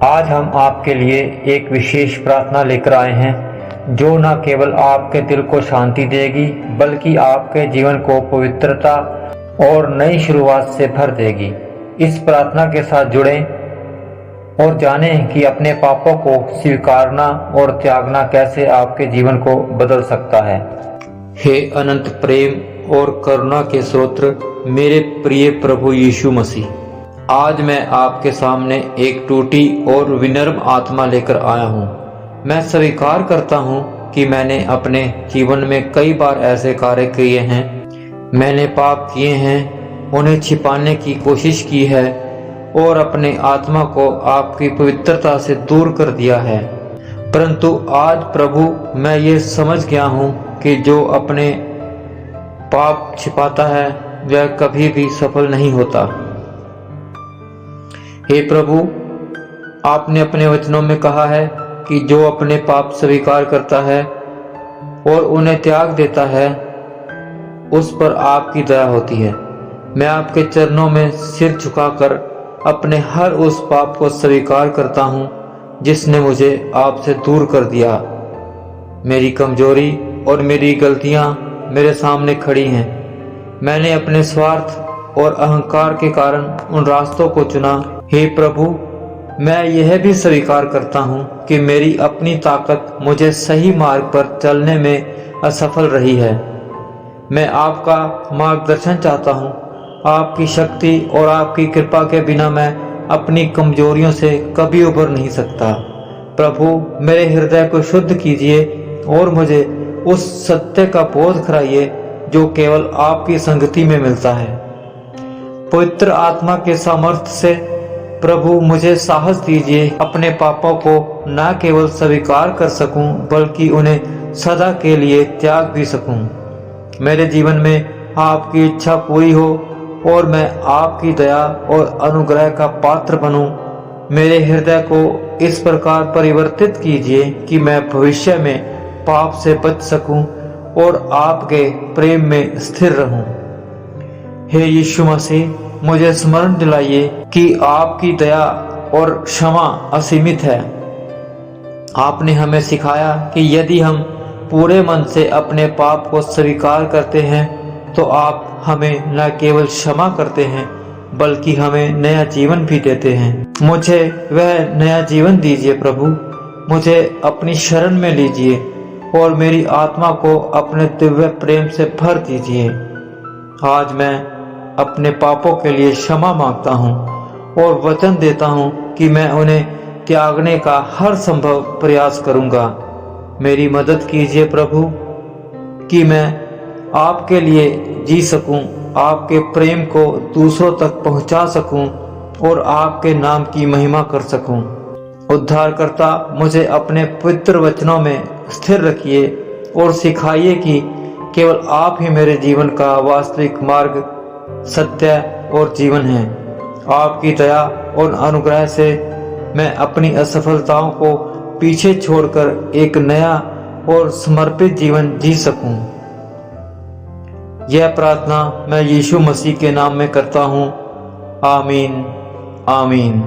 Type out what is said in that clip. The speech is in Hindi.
आज हम आपके लिए एक विशेष प्रार्थना लेकर आए हैं जो न केवल आपके दिल को शांति देगी बल्कि आपके जीवन को पवित्रता और नई शुरुआत से भर देगी। इस प्रार्थना के साथ जुड़ें और जानें कि अपने पापों को स्वीकारना और त्यागना कैसे आपके जीवन को बदल सकता है। हे अनंत प्रेम और करुणा के स्रोत मेरे प्रिय प्रभु यीशु मसीह, आज मैं आपके सामने एक टूटी और विनम्र आत्मा लेकर आया हूँ। मैं स्वीकार करता हूँ कि मैंने अपने जीवन में कई बार ऐसे कार्य किए हैं, मैंने पाप किए हैं, उन्हें छिपाने की कोशिश की है और अपने आत्मा को आपकी पवित्रता से दूर कर दिया है। परंतु आज प्रभु मैं ये समझ गया हूँ कि जो अपने पाप छिपाता है वह कभी भी सफल नहीं होता। हे प्रभु, आपने अपने वचनों में कहा है कि जो अपने पाप स्वीकार करता है और उन्हें त्याग देता है उस पर आपकी दया होती है। मैं आपके चरणों में सिर झुकाकर अपने हर उस पाप को स्वीकार करता हूँ जिसने मुझे आपसे दूर कर दिया। मेरी कमजोरी और मेरी गलतियाँ मेरे सामने खड़ी हैं। मैंने अपने स्वार्थ और अहंकार के कारण उन रास्तों को चुना। हे प्रभु, मैं यह भी स्वीकार करता हूँ कि मेरी अपनी ताकत मुझे सही मार्ग पर चलने में असफल रही है। मैं आपका मार्गदर्शन चाहता हूँ। आपकी शक्ति और आपकी कृपा के बिना मैं अपनी कमजोरियों से कभी उबर नहीं सकता। प्रभु, मेरे हृदय को शुद्ध कीजिए और मुझे उस सत्य का बोध कराइए जो केवल आपकी संगति में मिलता है। पवित्र आत्मा के सामर्थ्य से प्रभु मुझे साहस दीजिए अपने पापों को न केवल स्वीकार कर सकूं बल्कि उन्हें सदा के लिए त्याग भी सकूं। मेरे जीवन में आपकी इच्छा पूरी हो और मैं आपकी दया और अनुग्रह का पात्र बनूं। मेरे हृदय को इस प्रकार परिवर्तित कीजिए कि मैं भविष्य में पाप से बच सकूं और आपके प्रेम में स्थिर रहूं। हे यीशु मसीह, मुझे स्मरण दिलाइए कि आपकी दया और क्षमा असीमित है। आपने हमें सिखाया कि यदि हम पूरे मन से अपने पाप को स्वीकार करते हैं तो आप हमें न केवल क्षमा करते हैं बल्कि हमें नया जीवन भी देते हैं। मुझे वह नया जीवन दीजिए प्रभु। मुझे अपनी शरण में लीजिए और मेरी आत्मा को अपने दिव्य प्रेम से भर दीजिए। आज मैं अपने पापों के लिए क्षमा मांगता हूँ और वचन देता हूँ कि मैं उन्हें त्यागने का हर संभव प्रयास करूँगा। मेरी मदद कीजिए प्रभु कि मैं आपके लिए जी सकूं, आपके प्रेम को दूसरों तक पहुँचा सकूं और आपके नाम की महिमा कर सकूं। उद्धारकर्ता, मुझे अपने पवित्र वचनों में स्थिर रखिए और सिखाइए कि केवल आप ही मेरे जीवन का वास्तविक मार्ग, सत्य और जीवन है। आपकी दया और अनुग्रह से मैं अपनी असफलताओं को पीछे छोड़कर एक नया और समर्पित जीवन जी सकूं। यह प्रार्थना मैं यीशु मसीह के नाम में करता हूँ। आमीन, आमीन।